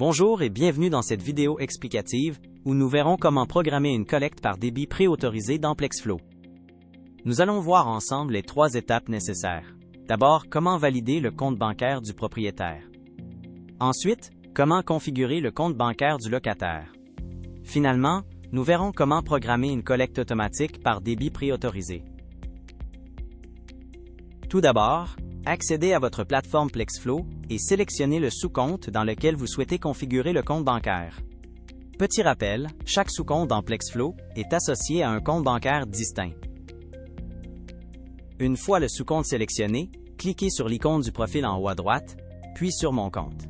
Bonjour et bienvenue dans cette vidéo explicative où nous verrons comment programmer une collecte par débit préautorisé dans Plexflow. Nous allons voir ensemble les 3 étapes nécessaires. D'abord, comment valider le compte bancaire du propriétaire. Ensuite, comment configurer le compte bancaire du locataire. Finalement, nous verrons comment programmer une collecte automatique par débit préautorisé. Tout d'abord, accédez à votre plateforme Plexflow et sélectionnez le sous-compte dans lequel vous souhaitez configurer le compte bancaire. Petit rappel, chaque sous-compte dans Plexflow est associé à un compte bancaire distinct. Une fois le sous-compte sélectionné, cliquez sur l'icône du profil en haut à droite, puis sur Mon compte.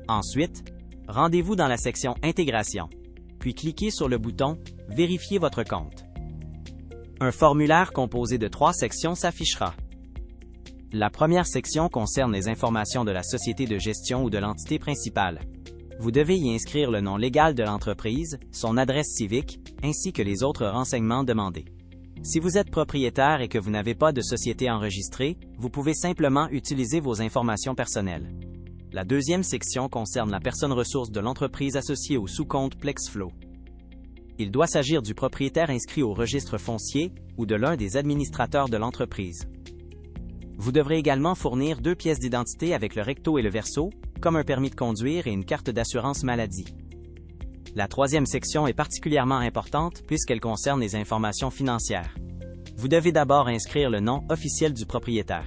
Ensuite, rendez-vous dans la section Intégration, puis cliquez sur le bouton Vérifier votre compte. Un formulaire composé de 3 sections s'affichera. La première section concerne les informations de la société de gestion ou de l'entité principale. Vous devez y inscrire le nom légal de l'entreprise, son adresse civique, ainsi que les autres renseignements demandés. Si vous êtes propriétaire et que vous n'avez pas de société enregistrée, vous pouvez simplement utiliser vos informations personnelles. La deuxième section concerne la personne ressource de l'entreprise associée au sous-compte Plexflow. Il doit s'agir du propriétaire inscrit au registre foncier ou de l'un des administrateurs de l'entreprise. Vous devrez également fournir 2 pièces d'identité avec le recto et le verso, comme un permis de conduire et une carte d'assurance maladie. La troisième section est particulièrement importante puisqu'elle concerne les informations financières. Vous devez d'abord inscrire le nom officiel du propriétaire.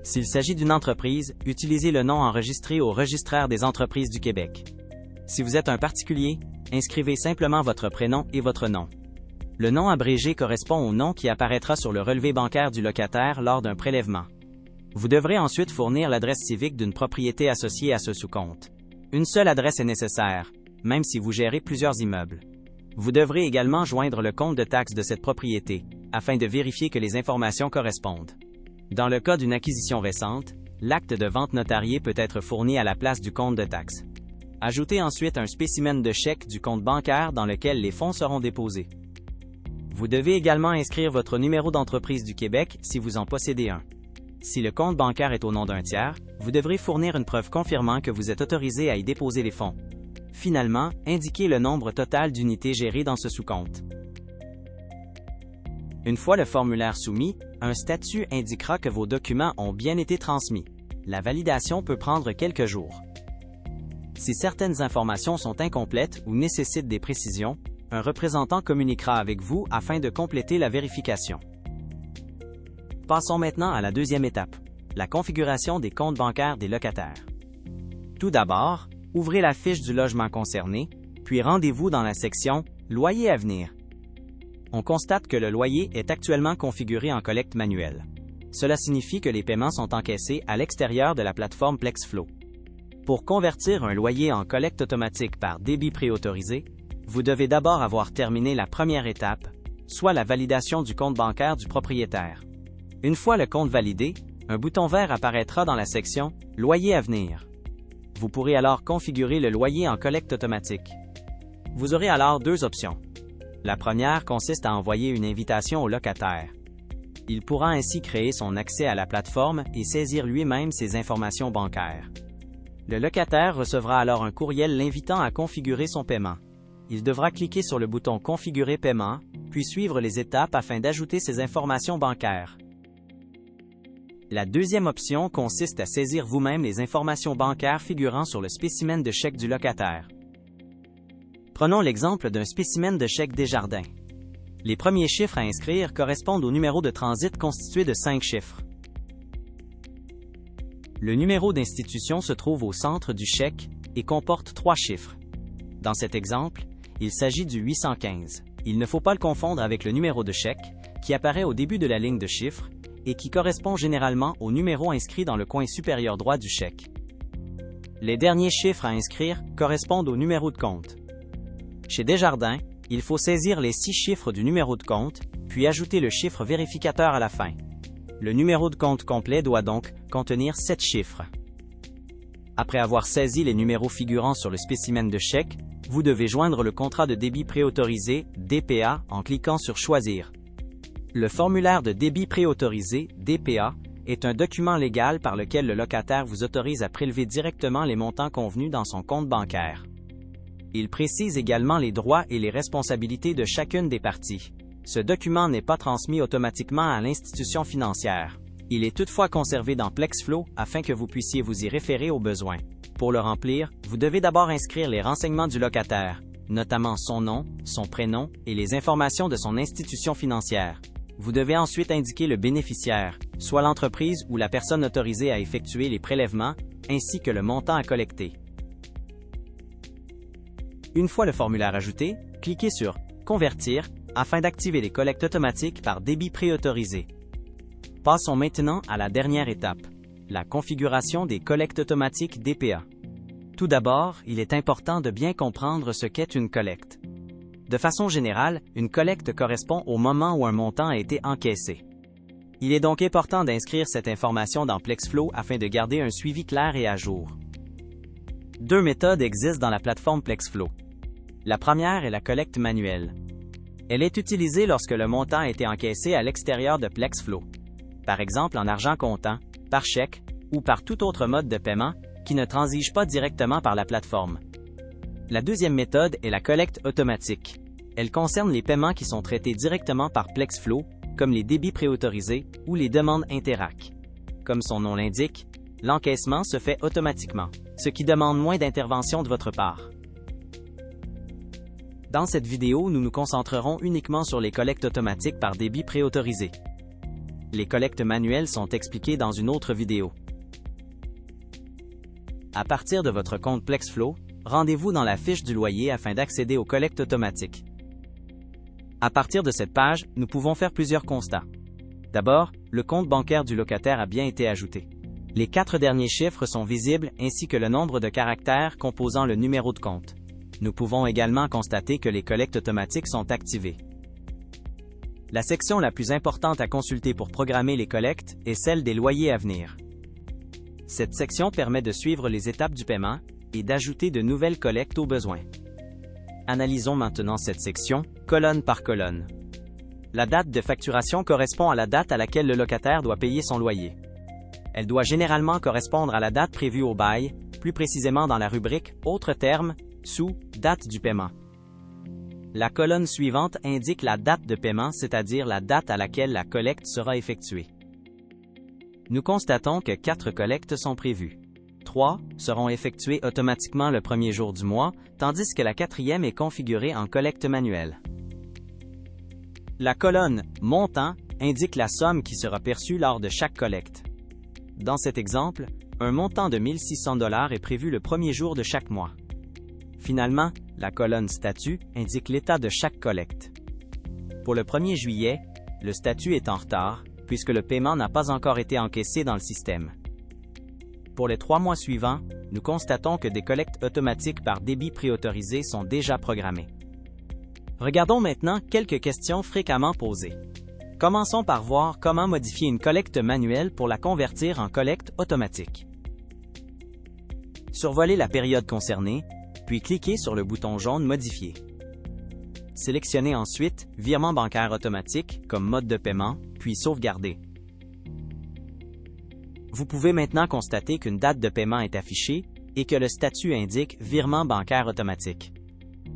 S'il s'agit d'une entreprise, utilisez le nom enregistré au registraire des entreprises du Québec. Si vous êtes un particulier, inscrivez simplement votre prénom et votre nom. Le nom abrégé correspond au nom qui apparaîtra sur le relevé bancaire du locataire lors d'un prélèvement. Vous devrez ensuite fournir l'adresse civique d'une propriété associée à ce sous-compte. Une seule adresse est nécessaire, même si vous gérez plusieurs immeubles. Vous devrez également joindre le compte de taxes de cette propriété, afin de vérifier que les informations correspondent. Dans le cas d'une acquisition récente, l'acte de vente notarié peut être fourni à la place du compte de taxes. Ajoutez ensuite un spécimen de chèque du compte bancaire dans lequel les fonds seront déposés. Vous devez également inscrire votre numéro d'entreprise du Québec si vous en possédez un. Si le compte bancaire est au nom d'un tiers, vous devrez fournir une preuve confirmant que vous êtes autorisé à y déposer les fonds. Finalement, indiquez le nombre total d'unités gérées dans ce sous-compte. Une fois le formulaire soumis, un statut indiquera que vos documents ont bien été transmis. La validation peut prendre quelques jours. Si certaines informations sont incomplètes ou nécessitent des précisions, un représentant communiquera avec vous afin de compléter la vérification. Passons maintenant à la deuxième étape, la configuration des comptes bancaires des locataires. Tout d'abord, ouvrez la fiche du logement concerné, puis rendez-vous dans la section « Loyer à venir ». On constate que le loyer est actuellement configuré en collecte manuelle. Cela signifie que les paiements sont encaissés à l'extérieur de la plateforme Plexflow. Pour convertir un loyer en collecte automatique par débit préautorisé, vous devez d'abord avoir terminé la première étape, soit la validation du compte bancaire du propriétaire. Une fois le compte validé, un bouton vert apparaîtra dans la section « Loyer à venir ». Vous pourrez alors configurer le loyer en collecte automatique. Vous aurez alors 2 options. La première consiste à envoyer une invitation au locataire. Il pourra ainsi créer son accès à la plateforme et saisir lui-même ses informations bancaires. Le locataire recevra alors un courriel l'invitant à configurer son paiement. Il devra cliquer sur le bouton « Configurer paiement », puis suivre les étapes afin d'ajouter ses informations bancaires. La deuxième option consiste à saisir vous-même les informations bancaires figurant sur le spécimen de chèque du locataire. Prenons l'exemple d'un spécimen de chèque Desjardins. Les premiers chiffres à inscrire correspondent au numéro de transit constitué de 5 chiffres. Le numéro d'institution se trouve au centre du chèque et comporte 3 chiffres. Dans cet exemple, il s'agit du 815. Il ne faut pas le confondre avec le numéro de chèque, qui apparaît au début de la ligne de chiffres, et qui correspond généralement au numéro inscrit dans le coin supérieur droit du chèque. Les derniers chiffres à inscrire correspondent au numéro de compte. Chez Desjardins, il faut saisir les 6 chiffres du numéro de compte, puis ajouter le chiffre vérificateur à la fin. Le numéro de compte complet doit donc contenir 7 chiffres. Après avoir saisi les numéros figurant sur le spécimen de chèque, vous devez joindre le contrat de débit préautorisé, DPA, en cliquant sur Choisir. Le formulaire de débit préautorisé, DPA, est un document légal par lequel le locataire vous autorise à prélever directement les montants convenus dans son compte bancaire. Il précise également les droits et les responsabilités de chacune des parties. Ce document n'est pas transmis automatiquement à l'institution financière. Il est toutefois conservé dans Plexflow afin que vous puissiez vous y référer au besoin. Pour le remplir, vous devez d'abord inscrire les renseignements du locataire, notamment son nom, son prénom et les informations de son institution financière. Vous devez ensuite indiquer le bénéficiaire, soit l'entreprise ou la personne autorisée à effectuer les prélèvements, ainsi que le montant à collecter. Une fois le formulaire ajouté, cliquez sur « Convertir » afin d'activer les collectes automatiques par débit préautorisé. Passons maintenant à la dernière étape, la configuration des collectes automatiques DPA. Tout d'abord, il est important de bien comprendre ce qu'est une collecte. De façon générale, une collecte correspond au moment où un montant a été encaissé. Il est donc important d'inscrire cette information dans Plexflow afin de garder un suivi clair et à jour. Deux méthodes existent dans la plateforme Plexflow. La première est la collecte manuelle. Elle est utilisée lorsque le montant a été encaissé à l'extérieur de Plexflow, par exemple en argent comptant, par chèque ou par tout autre mode de paiement qui ne transige pas directement par la plateforme. La deuxième méthode est la collecte automatique. Elle concerne les paiements qui sont traités directement par Plexflow, comme les débits préautorisés ou les demandes Interac. Comme son nom l'indique, l'encaissement se fait automatiquement, ce qui demande moins d'intervention de votre part. Dans cette vidéo, nous nous concentrerons uniquement sur les collectes automatiques par débit préautorisé. Les collectes manuelles sont expliquées dans une autre vidéo. À partir de votre compte Plexflow, rendez-vous dans la fiche du loyer afin d'accéder aux collectes automatiques. À partir de cette page, nous pouvons faire plusieurs constats. D'abord, le compte bancaire du locataire a bien été ajouté. Les 4 derniers chiffres sont visibles ainsi que le nombre de caractères composant le numéro de compte. Nous pouvons également constater que les collectes automatiques sont activées. La section la plus importante à consulter pour programmer les collectes est celle des loyers à venir. Cette section permet de suivre les étapes du paiement et d'ajouter de nouvelles collectes au besoin. Analysons maintenant cette section, colonne par colonne. La date de facturation correspond à la date à laquelle le locataire doit payer son loyer. Elle doit généralement correspondre à la date prévue au bail, plus précisément dans la rubrique « Autres termes » sous « Date du paiement ». La colonne suivante indique la date de paiement, c'est-à-dire la date à laquelle la collecte sera effectuée. Nous constatons que 4 collectes sont prévues. 3 seront effectuées automatiquement le premier jour du mois, tandis que la 4e est configurée en collecte manuelle. La colonne « Montant » indique la somme qui sera perçue lors de chaque collecte. Dans cet exemple, un montant de 1 600 $ est prévu le premier jour de chaque mois. Finalement, la colonne « Statut » indique l'état de chaque collecte. Pour le 1er juillet, le statut est en retard, puisque le paiement n'a pas encore été encaissé dans le système. Pour les 3 mois suivants, nous constatons que des collectes automatiques par débit préautorisé sont déjà programmées. Regardons maintenant quelques questions fréquemment posées. Commençons par voir comment modifier une collecte manuelle pour la convertir en collecte automatique. Survolez la période concernée, puis cliquez sur le bouton jaune « Modifier ». Sélectionnez ensuite « Virement bancaire automatique » comme mode de paiement, puis « Sauvegarder ». Vous pouvez maintenant constater qu'une date de paiement est affichée et que le statut indique « Virement bancaire automatique ».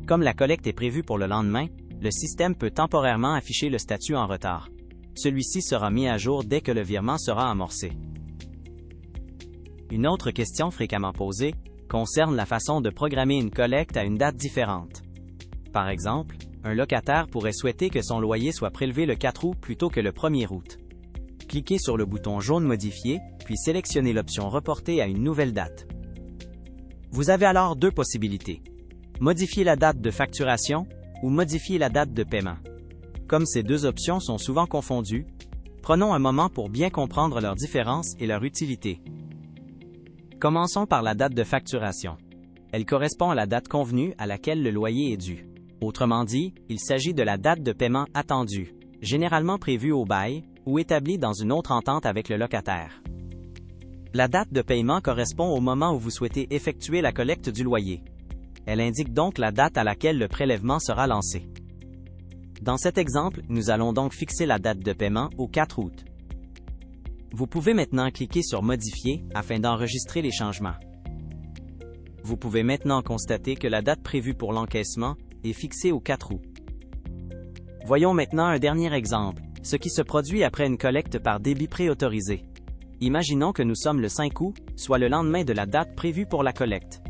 Comme la collecte est prévue pour le lendemain, le système peut temporairement afficher le statut en retard. Celui-ci sera mis à jour dès que le virement sera amorcé. Une autre question fréquemment posée concerne la façon de programmer une collecte à une date différente. Par exemple, un locataire pourrait souhaiter que son loyer soit prélevé le 4 août plutôt que le 1er août. Cliquez sur le bouton jaune « Modifier », puis sélectionnez l'option « Reporter à une nouvelle date ». Vous avez alors 2 possibilités. Modifier la date de facturation ou modifier la date de paiement. Comme ces 2 options sont souvent confondues, prenons un moment pour bien comprendre leurs différences et leur utilité. Commençons par la date de facturation. Elle correspond à la date convenue à laquelle le loyer est dû. Autrement dit, il s'agit de la date de paiement attendue, généralement prévue au bail ou établie dans une autre entente avec le locataire. La date de paiement correspond au moment où vous souhaitez effectuer la collecte du loyer. Elle indique donc la date à laquelle le prélèvement sera lancé. Dans cet exemple, nous allons donc fixer la date de paiement au 4 août. Vous pouvez maintenant cliquer sur Modifier afin d'enregistrer les changements. Vous pouvez maintenant constater que la date prévue pour l'encaissement est fixée au 4 août. Voyons maintenant un dernier exemple, ce qui se produit après une collecte par débit préautorisé. Imaginons que nous sommes le 5 août, soit le lendemain de la date prévue pour la collecte.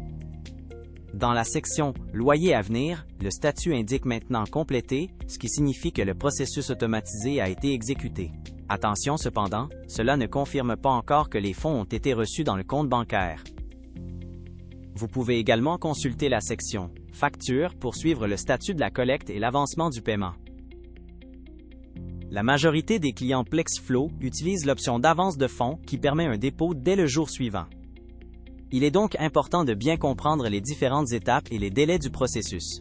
Dans la section « Loyer à venir », le statut indique maintenant « Complété », ce qui signifie que le processus automatisé a été exécuté. Attention cependant, cela ne confirme pas encore que les fonds ont été reçus dans le compte bancaire. Vous pouvez également consulter la section « Facture » pour suivre le statut de la collecte et l'avancement du paiement. La majorité des clients PlexFlow utilisent l'option d'avance de fonds qui permet un dépôt dès le jour suivant. Il est donc important de bien comprendre les différentes étapes et les délais du processus.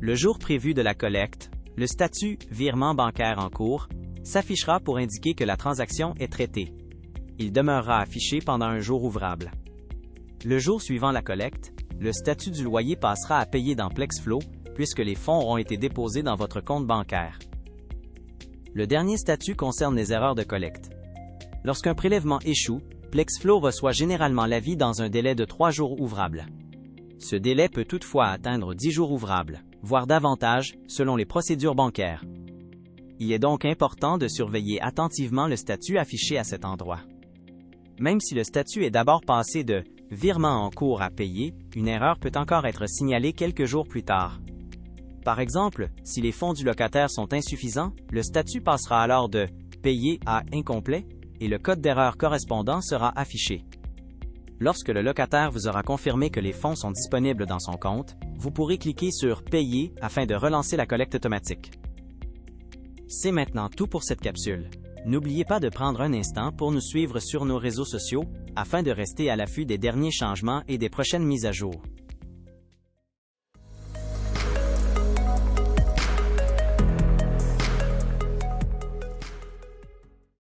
Le jour prévu de la collecte, le statut « Virement bancaire en cours » s'affichera pour indiquer que la transaction est traitée. Il demeurera affiché pendant un jour ouvrable. Le jour suivant la collecte, le statut du loyer passera à payer dans PlexFlow puisque les fonds auront été déposés dans votre compte bancaire. Le dernier statut concerne les erreurs de collecte. Lorsqu'un prélèvement échoue, PlexFlow reçoit généralement l'avis dans un délai de 3 jours ouvrables. Ce délai peut toutefois atteindre 10 jours ouvrables, voire davantage, selon les procédures bancaires. Il est donc important de surveiller attentivement le statut affiché à cet endroit. Même si le statut est d'abord passé de « virement en cours » à « payer », une erreur peut encore être signalée quelques jours plus tard. Par exemple, si les fonds du locataire sont insuffisants, le statut passera alors de « payé » à « incomplet » et le code d'erreur correspondant sera affiché. Lorsque le locataire vous aura confirmé que les fonds sont disponibles dans son compte, vous pourrez cliquer sur « Payer » afin de relancer la collecte automatique. C'est maintenant tout pour cette capsule. N'oubliez pas de prendre un instant pour nous suivre sur nos réseaux sociaux, afin de rester à l'affût des derniers changements et des prochaines mises à jour.